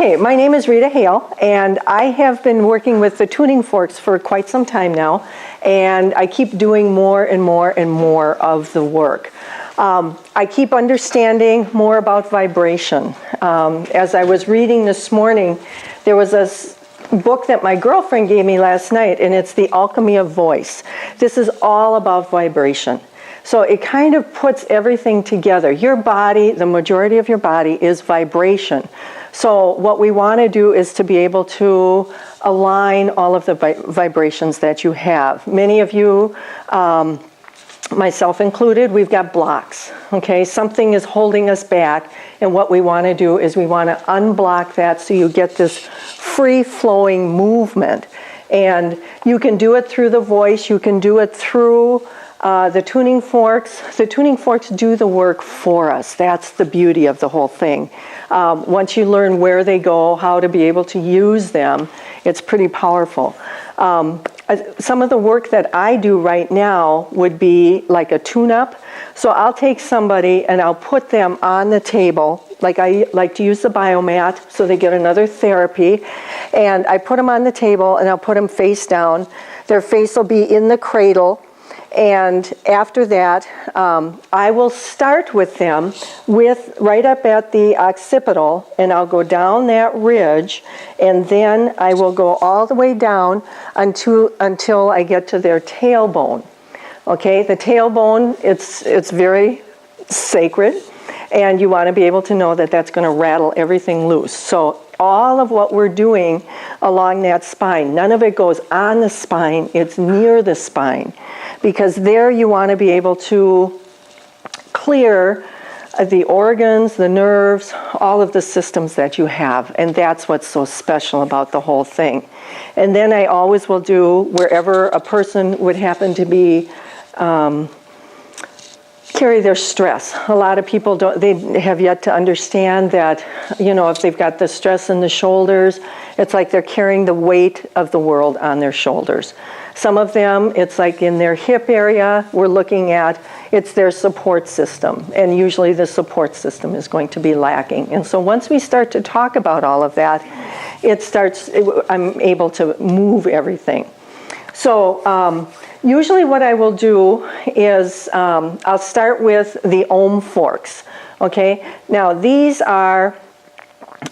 Okay, my name is Rita Hale, and I have been working with the tuning forks for quite some time now, and I keep doing more and more and more of the work. I keep understanding more about vibration. As I was reading this morning, there was a book that my girlfriend gave me last night, and it's The Alchemy of Voice. This is all about vibration. So it kind of puts everything together. Your body, the majority of your body is vibration. So what we want to do is to be able to align all of the vibrations that you have. Many of you, myself included, we've got blocks, okay? Something is holding us back, and what we want to do is we want to unblock that so you get this free-flowing movement. And you can do it through the voice, you can do it through the tuning forks. The tuning forks do the work for us. That's the beauty of the whole thing. Once you learn where they go, how to be able to use them, it's pretty powerful. Some of the work that I do right now would be like a tune-up. So I'll take somebody and I'll put them on the table, like I like to use the biomat so they get another therapy. And I put them on the table and I'll put them face down. Their face will be in the cradle. And after that, I will start with them with right up at the occipital, and I'll go down that ridge, and then I will go all the way down until I get to their tailbone. Okay, the tailbone, it's very sacred, and you want to be able to know that that's going to rattle everything loose. So all of what we're doing along that spine, none of it goes on the spine, it's near the spine. Because there you want to be able to clear the organs, the nerves, all of the systems that you have. And that's what's so special about the whole thing. And then I always will do wherever a person would happen to be, carry their stress. A lot of people they have yet to understand that, you know, if they've got the stress in the shoulders, it's like they're carrying the weight of the world on their shoulders. Some of them, it's like in their hip area, we're looking at, it's their support system. And usually the support system is going to be lacking. And so once we start to talk about all of that, I'm able to move everything. So usually what I will do is I'll start with the ohm forks. Okay, now they're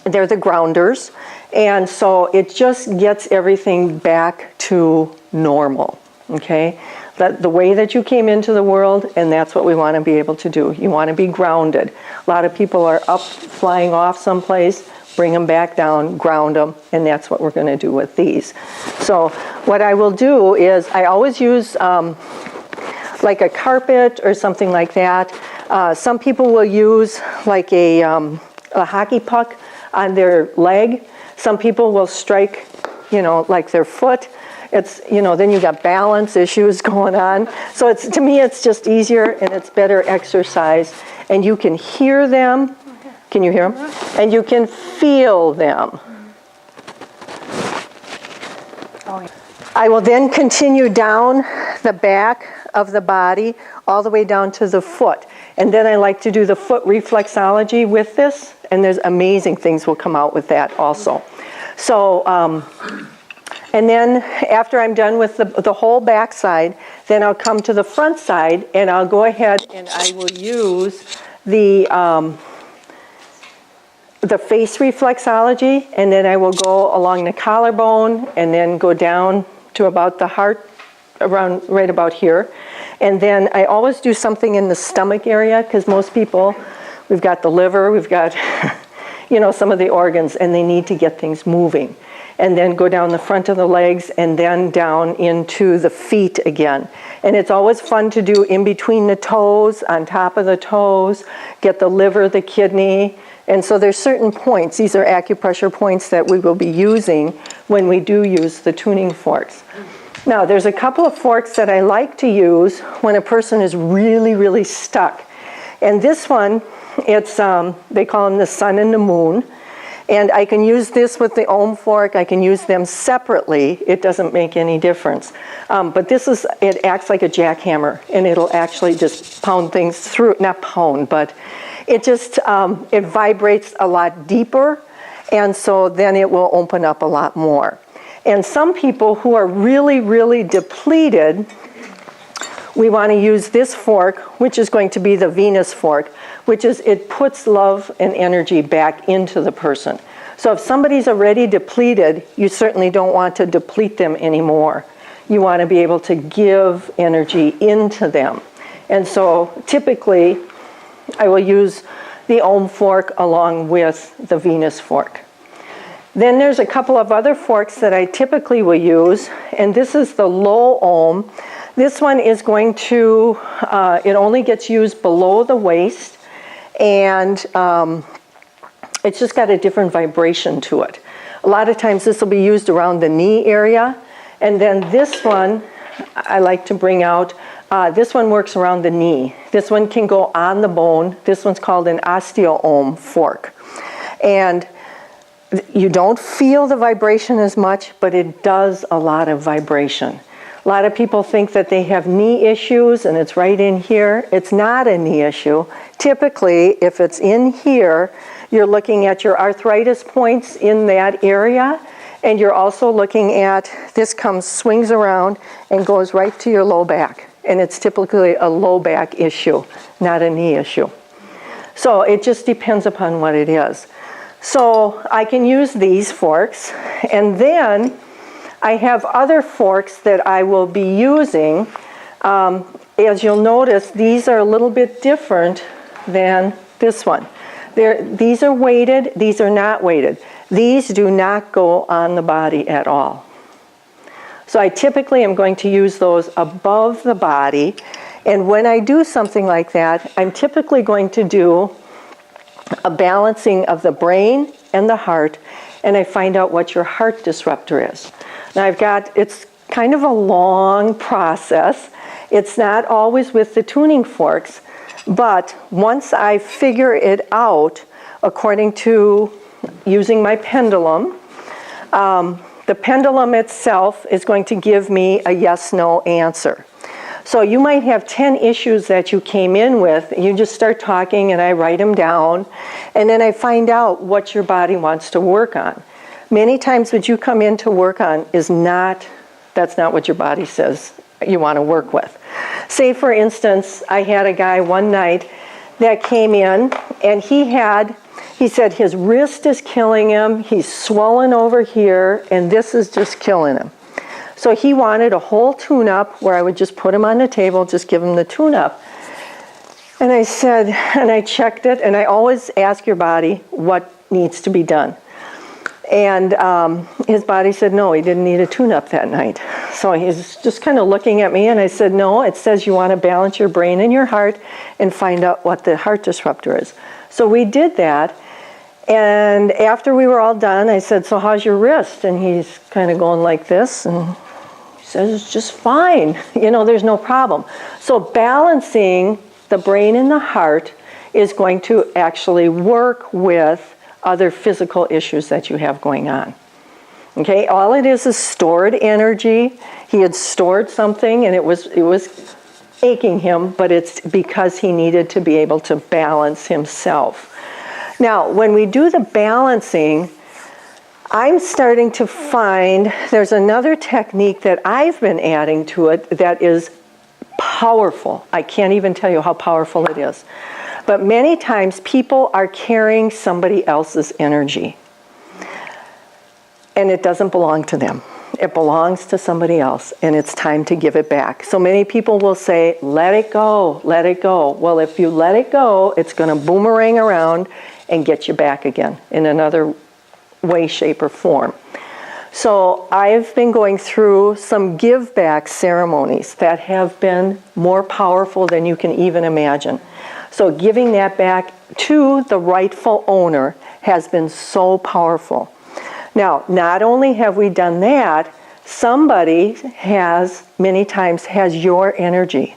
the grounders. And so it just gets everything back to normal, okay? The way that you came into the world, and that's what we want to be able to do. You want to be grounded. A lot of people are up, flying off someplace, bring them back down, ground them, and that's what we're going to do with these. So what I will do is I always use like a carpet or something like that. Some people will use like a hockey puck on their leg. Some people will strike, you know, like their foot. It's, you know, then you got balance issues going on. So to me, it's just easier and it's better exercise. And you can hear them. Can you hear them? And you can feel them. I will then continue down the back of the body all the way down to the foot. And then I like to do the foot reflexology with this, and there's amazing things will come out with that also. So, and then after I'm done with the whole back side, then I'll come to the front side, and I'll go ahead and I will use the face reflexology, and then I will go along the collarbone, and then go down to about the heart, around right about here. And then I always do something in the stomach area, because most people, we've got the liver, we've got, you know, some of the organs, and they need to get things moving. And then go down the front of the legs, and then down into the feet again. And it's always fun to do in between the toes, on top of the toes, get the liver, the kidney. And so there's certain points, these are acupressure points that we will be using when we do use the tuning forks. Now, there's a couple of forks that I like to use when a person is really, really stuck. And this one, it's they call them the sun and the moon. And I can use this with the ohm fork. I can use them separately. It doesn't make any difference. But it acts like a jackhammer, and it'll actually just pound things through, not pound, but it just, it vibrates a lot deeper And so then it will open up a lot more. And some people who are really, really depleted, we want to use this fork, which is going to be the Venus fork, which is it puts love and energy back into the person. So if somebody's already depleted, you certainly don't want to deplete them anymore. You want to be able to give energy into them. And so typically, I will use the Om fork along with the Venus fork. Then there's a couple of other forks that I typically will use, and this is the low Om. This one is going to, it only gets used below the waist, and it's just got a different vibration to it. A lot of times this will be used around the knee area, and then this one I like to bring out. This one works around the knee. This one can go on the bone. This one's called an osteo-Om fork. And you don't feel the vibration as much, but it does a lot of vibration. A lot of people think that they have knee issues and it's right in here. It's not a knee issue. Typically, if it's in here, you're looking at your arthritis points in that area, and you're also looking at, this swings around and goes right to your low back. And it's typically a low back issue, not a knee issue. So it just depends upon what it is. So I can use these forks, and then I have other forks that I will be using. As you'll notice, these are a little bit different than this one. These are weighted, these are not weighted. These do not go on the body at all. So I typically am going to use those above the body, and when I do something like that, I'm typically going to do a balancing of the brain and the heart, and I find out what your heart disruptor is. Now it's kind of a long process. It's not always with the tuning forks, but once I figure it out, according to using my pendulum, the pendulum itself is going to give me a yes-no answer. So you might have 10 issues that you came in with. You just start talking and I write them down, and then I find out what your body wants to work on. Many times what you come in to work on that's not what your body says you want to work with. Say for instance, I had a guy one night that came in, and he said his wrist is killing him, he's swollen over here, and this is just killing him. So he wanted a whole tune-up where I would just put him on the table, just give him the tune-up. And I said, and I checked it, and I always ask your body what needs to be done. And his body said no, he didn't need a tune-up that night. So he's just kind of looking at me, and I said, no, it says you want to balance your brain and your heart and find out what the heart disruptor is. So we did that, and after we were all done, I said, so how's your wrist? And he's kind of going like this, and he says, it's just fine. There's no problem. So balancing the brain and the heart is going to actually work with other physical issues that you have going on. Okay, all it is stored energy. He had stored something, and it was aching him, but it's because he needed to be able to balance himself. Now, when we do the balancing, I'm starting to find there's another technique that I've been adding to it that is powerful. I can't even tell you how powerful it is. But many times people are carrying somebody else's energy, and it doesn't belong to them. It belongs to somebody else, and it's time to give it back. So many people will say, let it go, let it go. Well, if you let it go, it's going to boomerang around and get you back again in another way, shape, or form. So I've been going through some give back ceremonies that have been more powerful than you can even imagine. So giving that back to the rightful owner has been so powerful. Now, not only have we done that, somebody many times has your energy.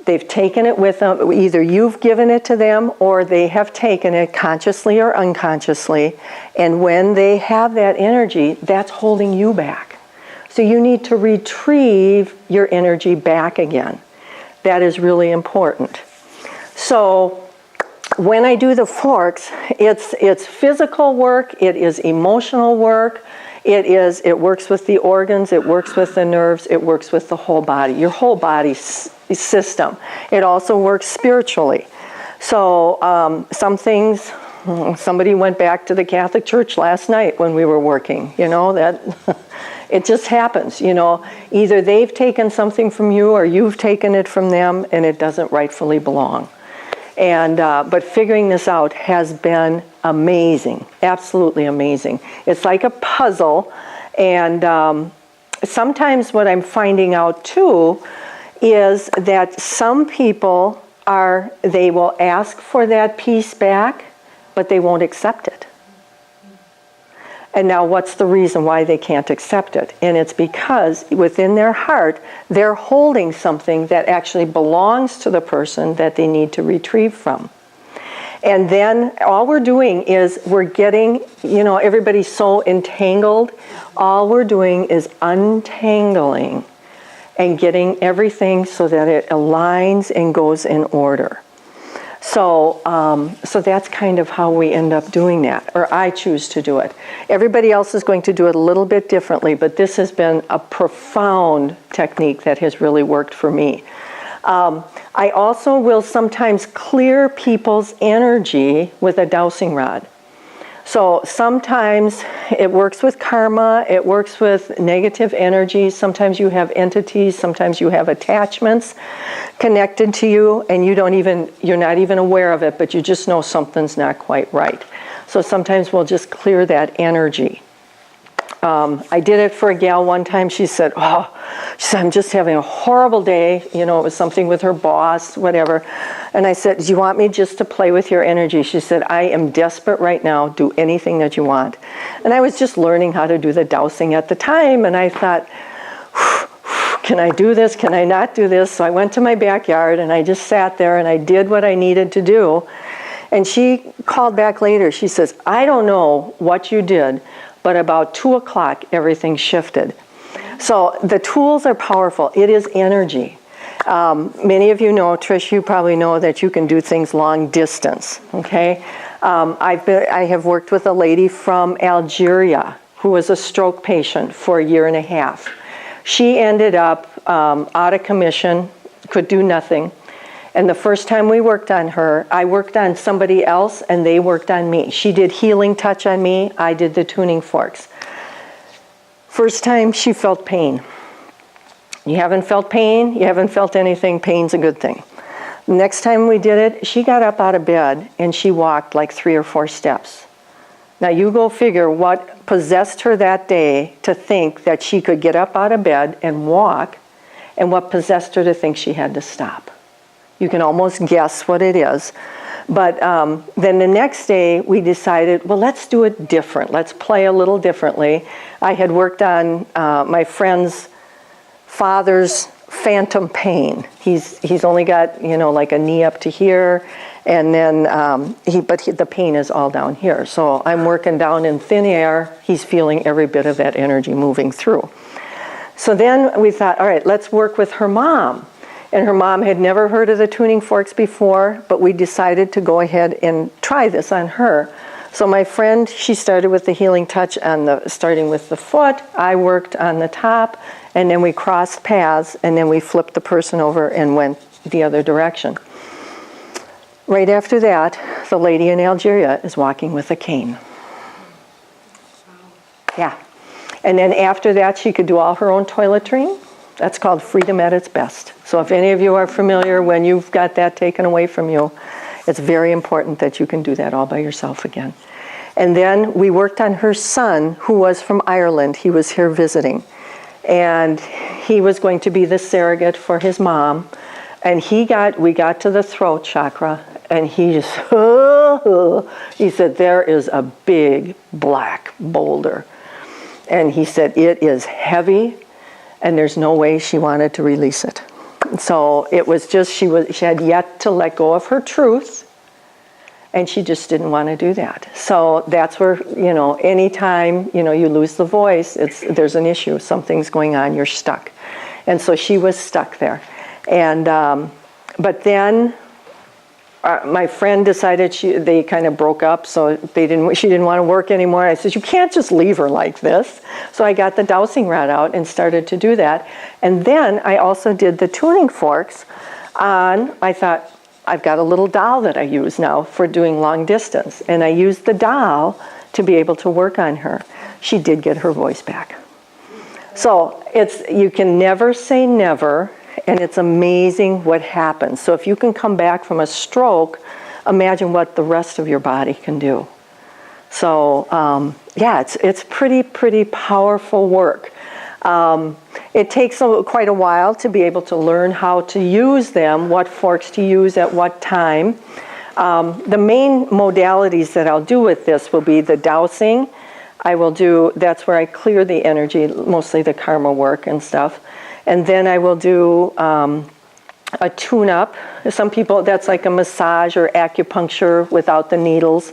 They've taken it with them. Either you've given it to them, or they have taken it consciously or unconsciously. And when they have that energy, that's holding you back. So you need to retrieve your energy back again. That is really important. So when I do the forks, it's physical work, it is emotional work, it works with the organs, it works with the nerves, it works with the whole body, your whole body system. It also works spiritually. So some things, somebody went back to the Catholic Church last night when we were working, that it just happens, either they've taken something from you or you've taken it from them and it doesn't rightfully belong. And but figuring this out has been amazing, absolutely amazing. It's like a puzzle, and sometimes what I'm finding out too is that some people they will ask for that piece back, but they won't accept it. And now what's the reason why they can't accept it? And it's because within their heart, they're holding something that actually belongs to the person that they need to retrieve from. And then all we're doing is we're getting, everybody's so entangled. All we're doing is untangling and getting everything so that it aligns and goes in order. So that's kind of how we end up doing that, or I choose to do it. Everybody else is going to do it a little bit differently, but this has been a profound technique that has really worked for me. I also will sometimes clear people's energy with a dowsing rod. So sometimes it works with karma, it works with negative energy, sometimes you have entities, sometimes you have attachments connected to you and you're not even aware of it, but you just know something's not quite right. So sometimes we'll just clear that energy. I did it for a gal one time. She said, I'm just having a horrible day. It was something with her boss, whatever. And I said, do you want me just to play with your energy? She said, I am desperate right now. Do anything that you want. And I was just learning how to do the dowsing at the time. And I thought, can I do this? Can I not do this? So I went to my backyard and I just sat there and I did what I needed to do. And she called back later. She says, I don't know what you did, but about 2 o'clock, everything shifted. So the tools are powerful. It is energy. Many of you know, Trish, you probably know that you can do things long distance, okay? I have worked with a lady from Algeria who was a stroke patient for 1.5 years. She ended up out of commission, could do nothing. And the first time we worked on her, I worked on somebody else and they worked on me. She did healing touch on me, I did the tuning forks. First time she felt pain. You haven't felt pain, you haven't felt anything, pain's a good thing. Next time we did it, she got up out of bed and she walked like 3 or 4 steps. Now you go figure what possessed her that day to think that she could get up out of bed and walk, and what possessed her to think she had to stop. You can almost guess what it is. But then the next day we decided, well, let's do it different. Let's play a little differently. I had worked on my friend's father's phantom pain. He's only got, like a knee up to here, and then the pain is all down here. So I'm working down in thin air. He's feeling every bit of that energy moving through. So then we thought, all right, let's work with her mom. And her mom had never heard of the tuning forks before, but we decided to go ahead and try this on her. So my friend, she started with the healing touch starting with the foot. I worked on the top, and then we crossed paths, and then we flipped the person over and went the other direction. Right after that, the lady in Algeria is walking with a cane. Yeah. And then after that, she could do all her own toiletry. That's called freedom at its best. So if any of you are familiar, when you've got that taken away from you, it's very important that you can do that all by yourself again. And then we worked on her son, who was from Ireland. He was here visiting. And he was going to be the surrogate for his mom. And we got to the throat chakra, and he just, he said, there is a big black boulder. And he said, it is heavy, and there's no way she wanted to release it. So it was just, she had yet to let go of her truth, and she just didn't want to do that. So that's where, anytime, you lose the voice, there's an issue, something's going on, you're stuck. And so she was stuck there. And, but then my friend decided they kind of broke up, so she didn't want to work anymore. I said, you can't just leave her like this. So I got the dowsing rod out and started to do that. And then I also did the tuning forks I thought, I've got a little doll that I use now for doing long distance. And I used the doll to be able to work on her. She did get her voice back. So you can never say never, and it's amazing what happens. So if you can come back from a stroke, imagine what the rest of your body can do. So yeah, it's pretty powerful work. It takes quite a while to be able to learn how to use them, what forks to use at what time. The main modalities that I'll do with this will be the dowsing. That's where I clear the energy, mostly the karma work and stuff. And then I will do a tune-up. Some people, that's like a massage or acupuncture without the needles.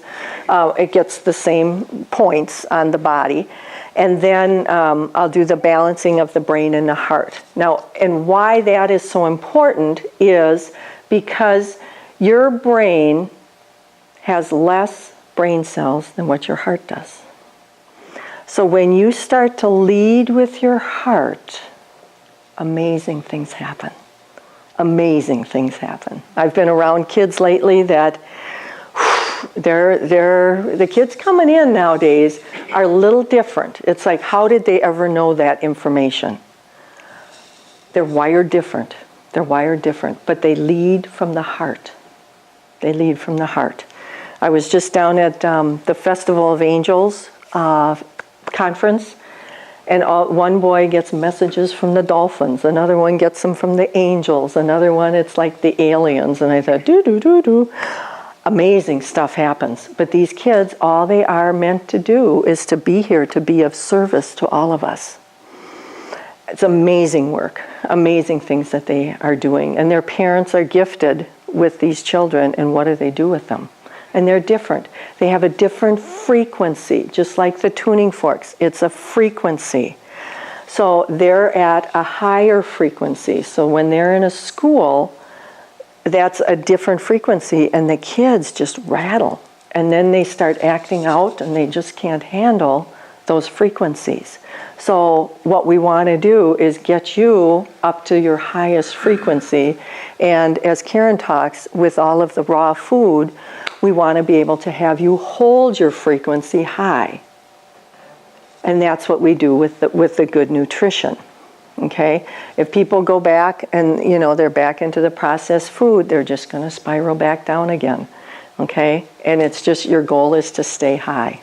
It gets the same points on the body. And then I'll do the balancing of the brain and the heart. Now, and why that is so important is because your brain has less brain cells than what your heart does. So when you start to lead with your heart, amazing things happen. Amazing things happen. I've been around kids lately that the kids coming in nowadays are a little different. It's like, how did they ever know that information? They're wired different. They're wired different, but they lead from the heart. They lead from the heart. I was just down at the Festival of Angels conference, and one boy gets messages from the dolphins, another one gets them from the angels, another one it's like the aliens, and I thought, do. Amazing stuff happens. But these kids, all they are meant to do is to be here, to be of service to all of us. It's amazing work, amazing things that they are doing. And their parents are gifted with these children, and what do they do with them? And they're different. They have a different frequency, just like the tuning forks. It's a frequency. So they're at a higher frequency. So when they're in a school, that's a different frequency, and the kids just rattle. And then they start acting out, and they just can't handle those frequencies. So what we want to do is get you up to your highest frequency. And as Karen talks, with all of the raw food, we want to be able to have you hold your frequency high. And that's what we do with the good nutrition. Okay? If people go back and, they're back into the processed food, they're just going to spiral back down again. Okay? And it's just, your goal is to stay high.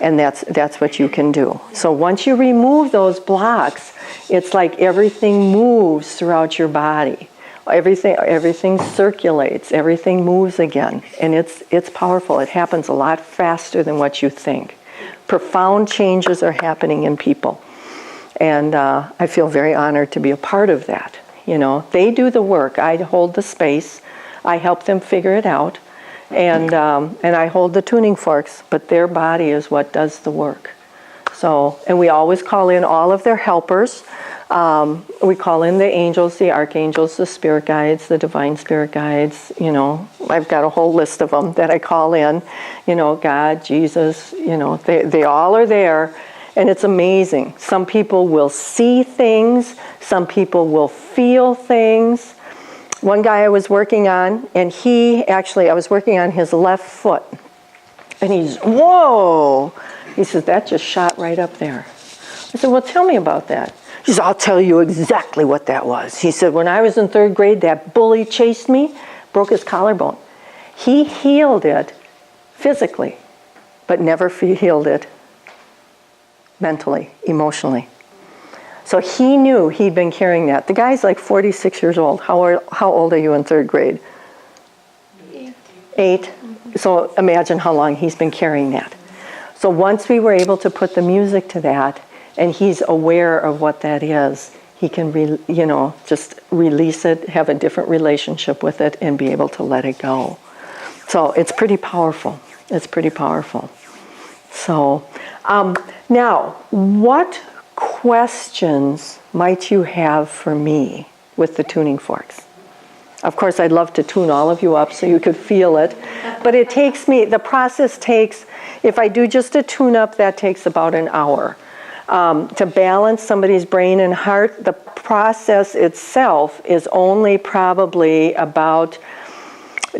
And that's what you can do. So once you remove those blocks, it's like everything moves throughout your body. Everything circulates, everything moves again. And it's powerful. It happens a lot faster than what you think. Profound changes are happening in people. And I feel very honored to be a part of that. They do the work. I hold the space. I help them figure it out. And I hold the tuning forks, but their body is what does the work. So, and we always call in all of their helpers. We call in the angels, the archangels, the spirit guides, the divine spirit guides. I've got a whole list of them that I call in. God, Jesus, they all are there. And it's amazing. Some people will see things. Some people will feel things. One guy I was working on, and I was working on his left foot. And he's, whoa! He says, that just shot right up there. I said, well, tell me about that. He says, I'll tell you exactly what that was. He said, when I was in 3rd grade, that bully chased me, broke his collarbone. He healed it physically, but never healed it mentally, emotionally. So he knew he'd been carrying that. The guy's like 46 years old. How old are you in 3rd grade? 8. So imagine how long he's been carrying that. So once we were able to put the music to that, and he's aware of what that is, he can just release it, have a different relationship with it, and be able to let it go. So it's pretty powerful. It's pretty powerful. So now, what questions might you have for me with the tuning forks? Of course, I'd love to tune all of you up so you could feel it. But it takes me, the process takes, if I do just a tune-up, that takes about an hour. To balance somebody's brain and heart, the process itself is only probably about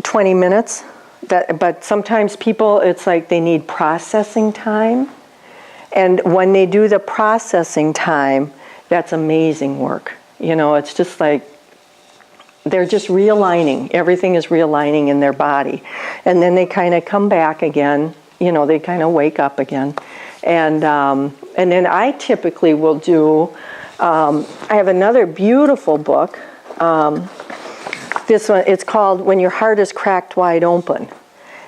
20 minutes. But sometimes people, it's like they need processing time. And when they do the processing time, that's amazing work. You know, it's just like, they're just realigning. Everything is realigning in their body. And then they kind of come back again. You know, they kind of wake up again. And then I typically will do, I have another beautiful book. This one, it's called When Your Heart is Cracked Wide Open.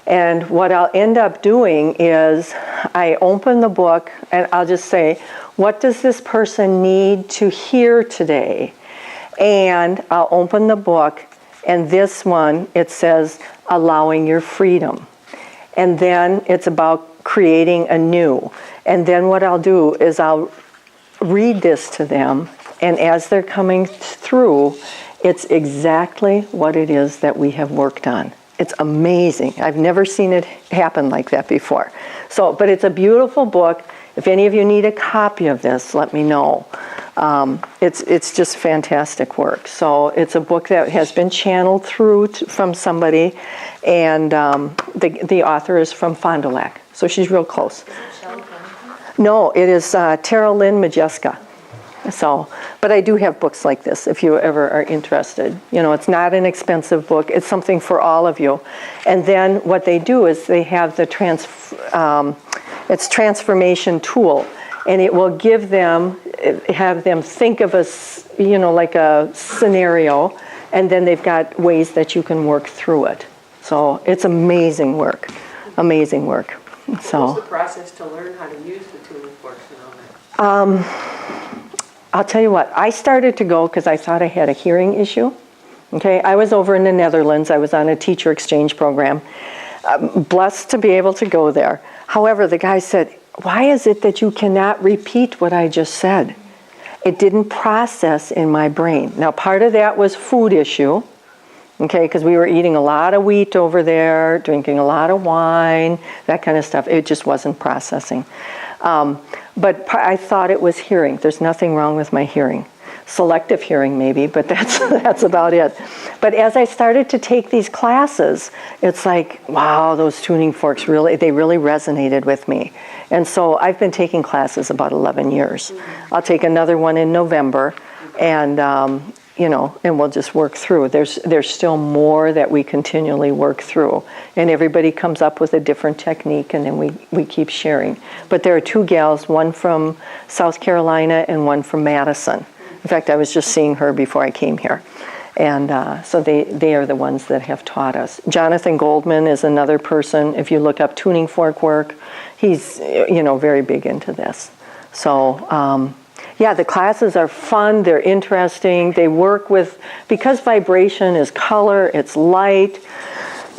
And what I'll end up doing is I open the book and I'll just say, what does this person need to hear today? And I'll open the book, and this one, it says, allowing your freedom. And then it's about creating anew. And then what I'll do is I'll read this to them, and as they're coming through, it's exactly what it is that we have worked on. It's amazing. I've never seen it happen like that before. So, but it's a beautiful book. If any of you need a copy of this, let me know. It's just fantastic work. So it's a book that has been channeled through from somebody, and the author is from Fond du Lac, so she's real close. No, it is Tara Lynn Majeska. So, but I do have books like this if you ever are interested. You know, it's not an expensive book. It's something for all of you. And then what they do is they have the transformation tool, and it will have them think of like a scenario, and then they've got ways that you can work through it. So it's amazing work, amazing work. So. What's the process to learn how to use the tuning forks and all that? I'll tell you what, I started to go because I thought I had a hearing issue. Okay, I was over in the Netherlands. I was on a teacher exchange program. Blessed to be able to go there. However, the guy said, why is it that you cannot repeat what I just said? It didn't process in my brain. Now, part of that was food issue, okay, because we were eating a lot of wheat over there, drinking a lot of wine, that kind of stuff. It just wasn't processing. But I thought it was hearing. There's nothing wrong with my hearing. Selective hearing maybe, but that's about it. But as I started to take these classes, it's like, wow, those tuning forks really resonated with me. And so I've been taking classes about 11 years. I'll take another one in November, and and we'll just work through. There's still more that we continually work through. And everybody comes up with a different technique, and then we keep sharing. But there are two gals, one from South Carolina and one from Madison. In fact, I was just seeing her before I came here. And so they are the ones that have taught us. Jonathan Goldman is another person. If you look up tuning fork work, he's very big into this. So yeah, the classes are fun, they're interesting, they work with, because vibration is color, it's light,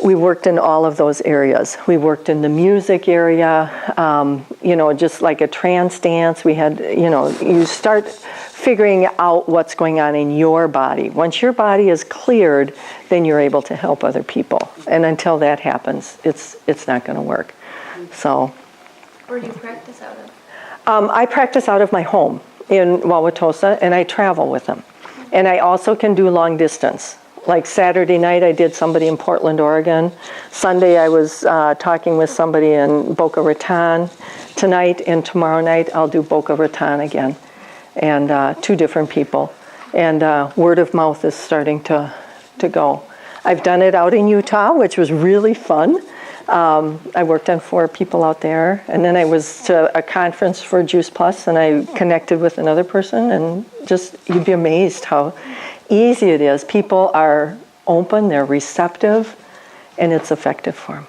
we worked in all of those areas. We worked in the music area, just like a trance dance. We had, you start figuring out what's going on in your body. Once your body is cleared, then you're able to help other people. And until that happens, it's not going to work. So. Where do you practice out of? I practice out of my home in Wauwatosa, and I travel with them. And I also can do long distance. Like Saturday night, I did somebody in Portland, Oregon. Sunday, I was talking with somebody in Boca Raton. Tonight and tomorrow night, I'll do Boca Raton again. And two different people. And word of mouth is starting to go. I've done it out in Utah, which was really fun. I worked on 4 people out there, and then I was to a conference for Juice Plus, and I connected with another person, and just, you'd be amazed how easy it is. People are open, they're receptive, and it's effective for them.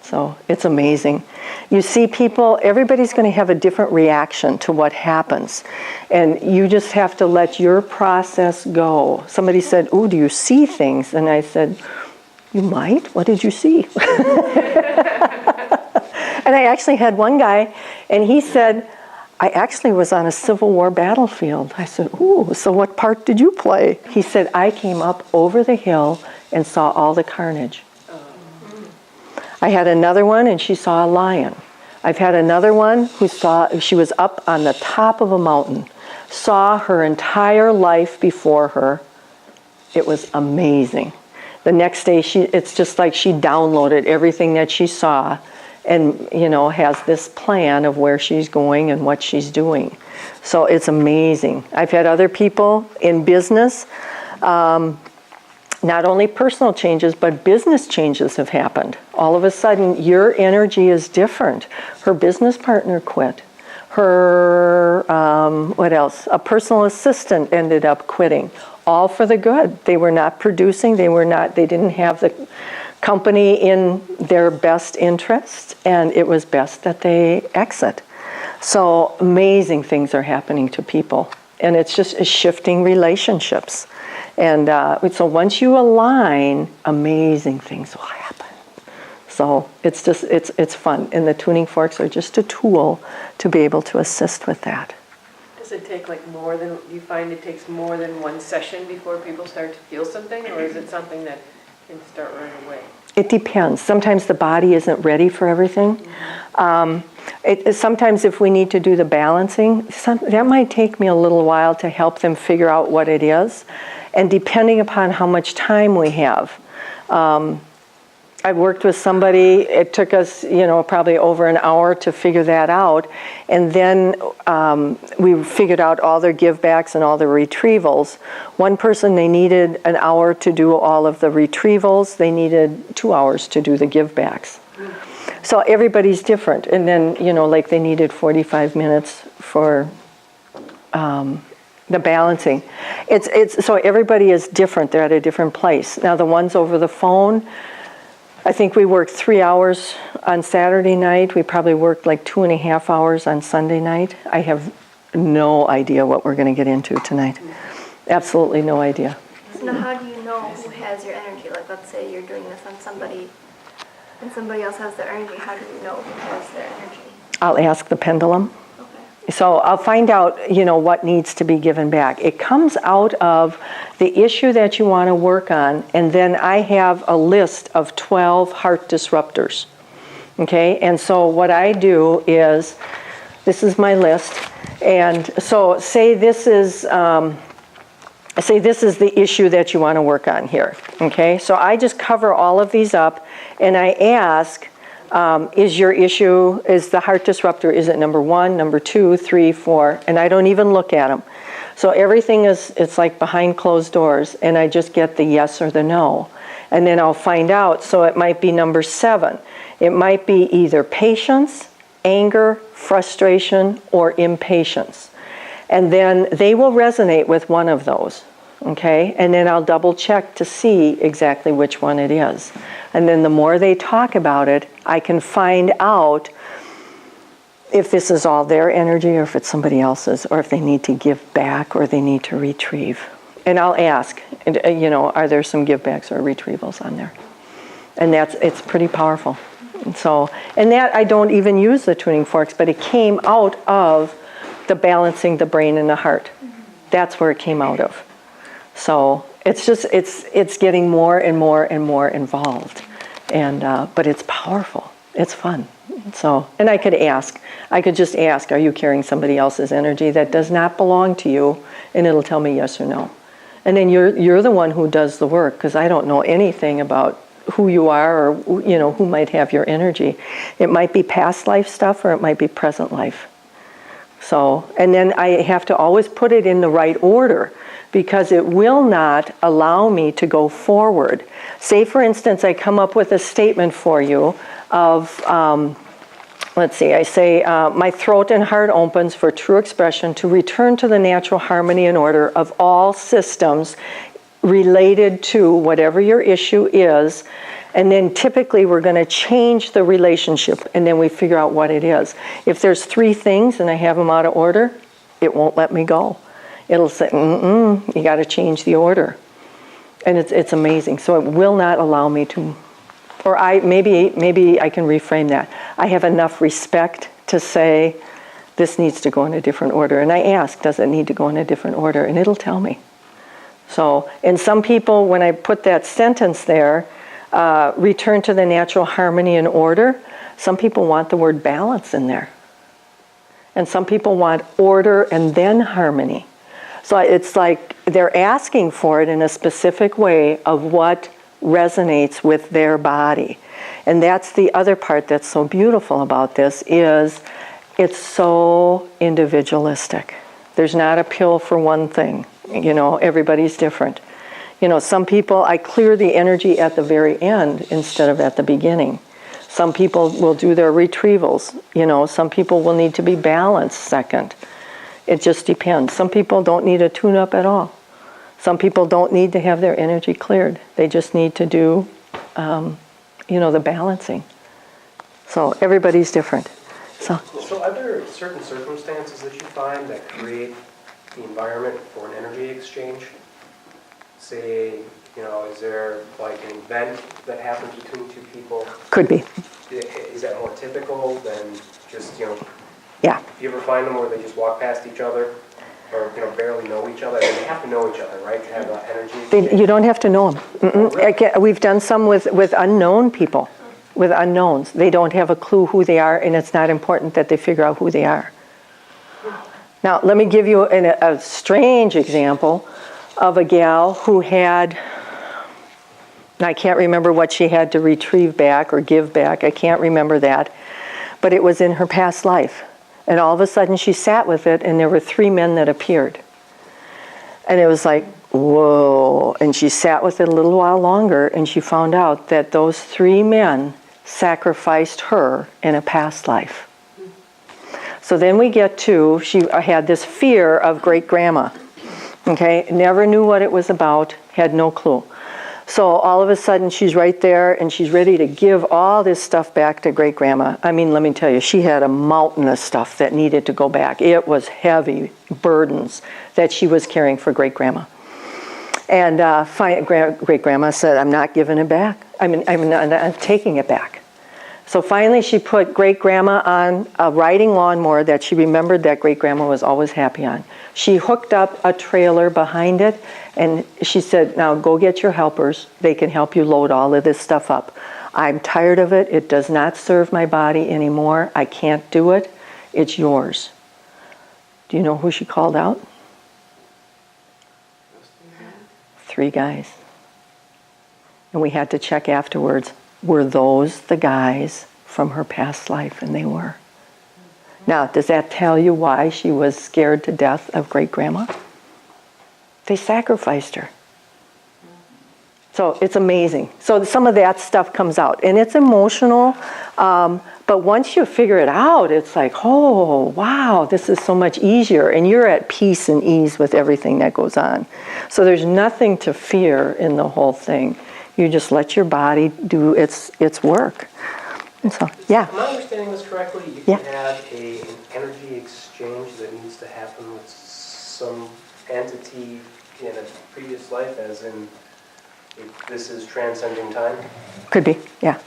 So it's amazing. You see people, everybody's going to have a different reaction to what happens, and you just have to let your process go. Somebody said, "Ooh, do you see things?" And I said, "You might. What did you see?" And I actually had one guy, and he said, I actually was on a Civil War battlefield. I said, ooh, so what part did you play? He said, I came up over the hill and saw all the carnage. I had another one and she saw a lion. I've had another one who she was up on the top of a mountain, saw her entire life before her. It was amazing. The next day, it's just like she downloaded everything that she saw and, has this plan of where she's going and what she's doing. So it's amazing. I've had other people in business, not only personal changes, but business changes have happened. All of a sudden, your energy is different. Her business partner quit. Her, what else? A personal assistant ended up quitting. All for the good. They were not producing. They didn't have the company in their best interest, and it was best that they exit. So amazing things are happening to people, and it's just shifting relationships. And so once you align, amazing things will happen. So it's fun, and the tuning forks are just a tool to be able to assist with that. Does it take do you find it takes more than one session before people start to feel something, or is it something that can start right away? It depends. Sometimes the body isn't ready for everything. Sometimes if we need to do the balancing, that might take me a little while to help them figure out what it is. And depending upon how much time we have. I worked with somebody, it took us, probably over an hour to figure that out. And then we figured out all their give-backs and all the retrievals. One person, they needed an hour to do all of the retrievals. They needed 2 hours to do the give-backs. So everybody's different. And then, they needed 45 minutes for the balancing. So everybody is different. They're at a different place. Now, the ones over the phone, I think we worked 3 hours on Saturday night. We probably worked 2.5 hours on Sunday night. I have no idea what we're going to get into tonight. Absolutely no idea. So now how do you know who has your energy? Let's say you're doing this on somebody and somebody else has their energy. How do you know who has their energy? I'll ask the pendulum. Okay. So I'll find out, what needs to be given back. It comes out of the issue that you want to work on, and then I have a list of 12 heart disruptors. Okay, and so what I do is, this is my list, and so say this is the issue that you want to work on here. Okay, so I just cover all of these up, and I ask, is the heart disruptor, is it number 1, number 2, 3, 4, and I don't even look at them. So everything it's like behind closed doors, and I just get the yes or the no. And then I'll find out, so it might be number 7. It might be either patience, anger, frustration, or impatience. And then they will resonate with one of those, okay? And then I'll double check to see exactly which one it is. And then the more they talk about it, I can find out if this is all their energy or if it's somebody else's, or if they need to give back or they need to retrieve. And I'll ask, are there some give backs or retrievals on there? And it's pretty powerful. And that I don't even use the tuning forks, but it came out of the balancing the brain and the heart. That's where it came out of. So it's getting more and more and more involved. But it's powerful. It's fun. So, and I could just ask, are you carrying somebody else's energy that does not belong to you? And it'll tell me yes or no. And then you're the one who does the work, because I don't know anything about who you are or, who might have your energy. It might be past life stuff or it might be present life. So, and then I have to always put it in the right order, because it will not allow me to go forward. Say, for instance, I come up with a statement for you of, let's see, I say, my throat and heart opens for true expression to return to the natural harmony and order of all systems related to whatever your issue is. And then typically we're going to change the relationship, and then we figure out what it is. If there's 3 things and I have them out of order, it won't let me go. It'll say, you got to change the order. And it's amazing. So it will not allow me to, or maybe I can reframe that. I have enough respect to say, this needs to go in a different order. And I ask, does it need to go in a different order? And it'll tell me. So, and some people, when I put that sentence there, return to the natural harmony and order, some people want the word balance in there. And some people want order and then harmony. So it's like they're asking for it in a specific way of what resonates with their body. And that's the other part that's so beautiful about this is it's so individualistic. There's not a pill for one thing. Everybody's different. Some people, I clear the energy at the very end instead of at the beginning. Some people will do their retrievals. Some people will need to be balanced second. It just depends. Some people don't need a tune-up at all. Some people don't need to have their energy cleared. They just need to do, the balancing. So everybody's different. So are there certain circumstances that you find that create the environment for an energy exchange? Say, is there like an event that happens between two people? Could be. Is that more typical than just, Yeah. if you ever find them where they just walk past each other or, barely know each other? I mean, they have to know each other, right, to have that energy exchange? You don't have to know them. Really? We've done some with unknown people, with unknowns. They don't have a clue who they are, and it's not important that they figure out who they are. Now, let me give you a strange example of a gal who had, I can't remember what she had to retrieve back or give back. I can't remember that. But it was in her past life. And all of a sudden she sat with it, and there were 3 men that appeared. And it was like, whoa. And she sat with it a little while longer, and she found out that those 3 men sacrificed her in a past life. So then we get to, she had this fear of great-grandma. Okay, never knew what it was about, had no clue. So all of a sudden she's right there and she's ready to give all this stuff back to great-grandma. I mean, let me tell you, she had a mountain of stuff that needed to go back. It was heavy burdens that she was carrying for great-grandma. And great-grandma said, I'm not giving it back. I'm taking it back. So finally she put great-grandma on a riding lawnmower that she remembered that great-grandma was always happy on. She hooked up a trailer behind it, and she said, now go get your helpers. They can help you load all of this stuff up. I'm tired of it. It does not serve my body anymore. I can't do it. It's yours. Do you know who she called out? 3 guys. And we had to check afterwards. Were those the guys from her past life? And they were. Now, does that tell you why she was scared to death of great-grandma? They sacrificed her. So it's amazing. So some of that stuff comes out. And it's emotional, but once you figure it out, it's like, oh, wow, this is so much easier. And you're at peace and ease with everything that goes on. So there's nothing to fear in the whole thing. You just let your body do its work. And so, yeah. Am I understanding this correctly? You can have an energy exchange that needs to happen with some entity in a previous life, as in this is transcending time? Could be, yeah.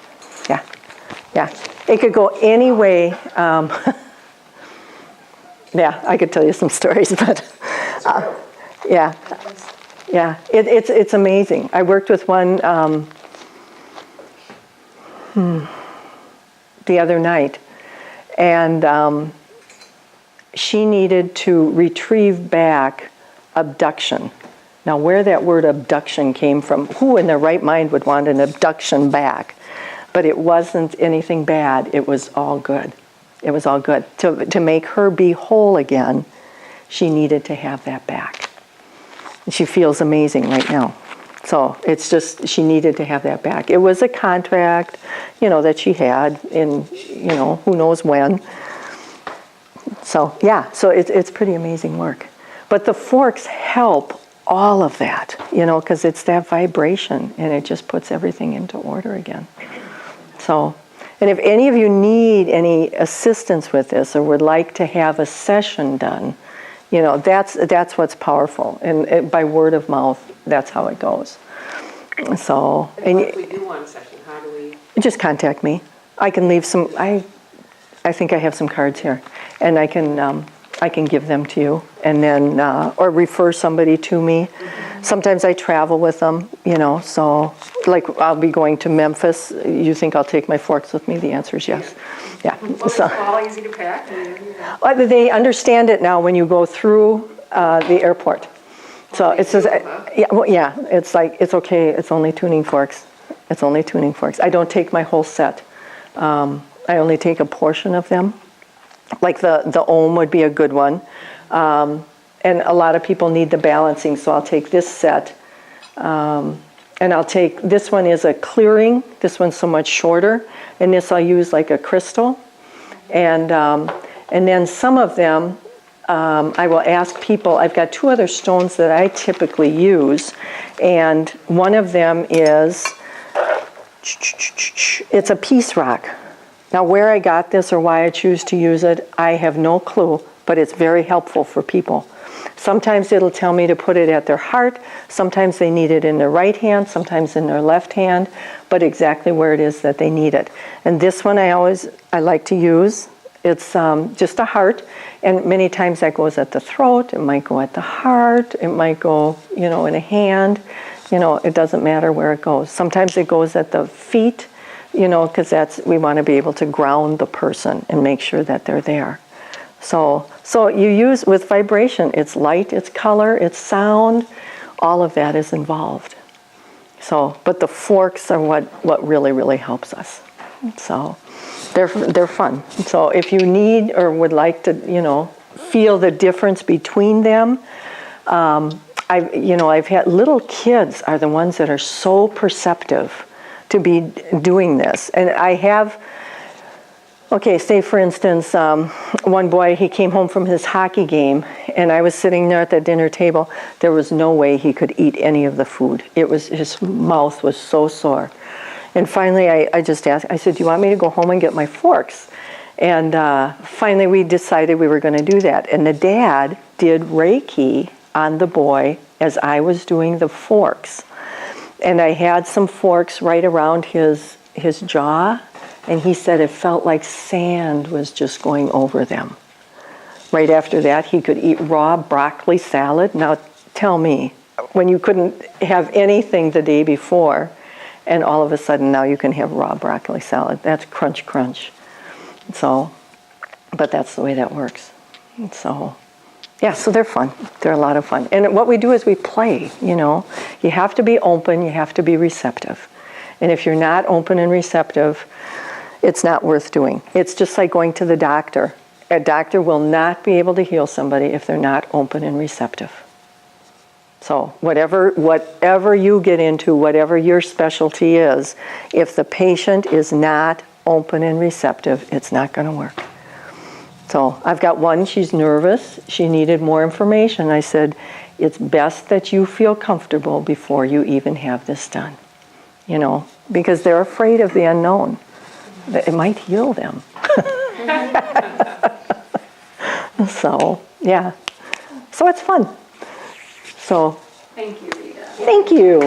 It could go any way. Yeah, I could tell you some stories, but yeah. It's amazing. I worked with one the other night, and she needed to retrieve back abduction. Now, where that word abduction came from, who in their right mind would want an abduction back? But it wasn't anything bad. It was all good. It was all good. To make her be whole again, she needed to have that back. And she feels amazing right now. So it's just, she needed to have that back. It was a contract, that she had in, who knows when. So, yeah, so it's pretty amazing work. But the forks help all of that, because it's that vibration, and it just puts everything into order again. So, and if any of you need any assistance with this or would like to have a session done, that's what's powerful. And by word of mouth, that's how it goes. So, and if we do one session, how do we? Just contact me. I can leave some. I I think I have some cards here, and I can give them to you, and then or refer somebody to me. Sometimes I travel with them, so like I'll be going to Memphis. You think I'll take my forks with me? The answer is yes. Yeah. So Small, easy to pack. they understand it now when you go through the airport. So it says, yeah, it's like, it's okay, it's only tuning forks. It's only tuning forks. I don't take my whole set. I only take a portion of them. Like the ohm would be a good one. And a lot of people need the balancing, so I'll take this set. And I'll take, this one is a clearing, this one's so much shorter, and this I'll use like a crystal. And then some of them, I will ask people, I've got 2 other stones that I typically use, and one of them is, it's a peace rock. Now where I got this or why I choose to use it, I have no clue, but it's very helpful for people. Sometimes it'll tell me to put it at their heart, sometimes they need it in their right hand, sometimes in their left hand, but exactly where it is that they need it. And this one I like to use. It's just a heart, and many times that goes at the throat, it might go at the heart, it might go, in a hand, it doesn't matter where it goes. Sometimes it goes at the feet, because we want to be able to ground the person and make sure that they're there. So you use, with vibration, it's light, it's color, it's sound, all of that is involved. So, but the forks are what really, really helps us. So they're fun. So if you need or would like to, feel the difference between them, I've had little kids are the ones that are so perceptive to be doing this. And I have, say for instance, one boy, he came home from his hockey game, and I was sitting there at the dinner table. There was no way he could eat any of the food. His mouth was so sore. And finally, I just asked, I said, do you want me to go home and get my forks? And finally, we decided we were going to do that. And the dad did Reiki on the boy as I was doing the forks. And I had some forks right around his jaw, and he said it felt like sand was just going over them. Right after that, he could eat raw broccoli salad. Now, tell me, when you couldn't have anything the day before, and all of a sudden now you can have raw broccoli salad. That's crunch, crunch. So, but that's the way that works. So, yeah, so they're fun. They're a lot of fun. And what we do is we play, You have to be open, you have to be receptive. And if you're not open and receptive, it's not worth doing. It's just like going to the doctor. A doctor will not be able to heal somebody if they're not open and receptive. So whatever you get into, whatever your specialty is, if the patient is not open and receptive, it's not going to work. So I've got one, she's nervous. She needed more information. I said, it's best that you feel comfortable before you even have this done. Because they're afraid of the unknown. It might heal them. So, yeah. So it's fun. So, Thank you, Rita. thank you.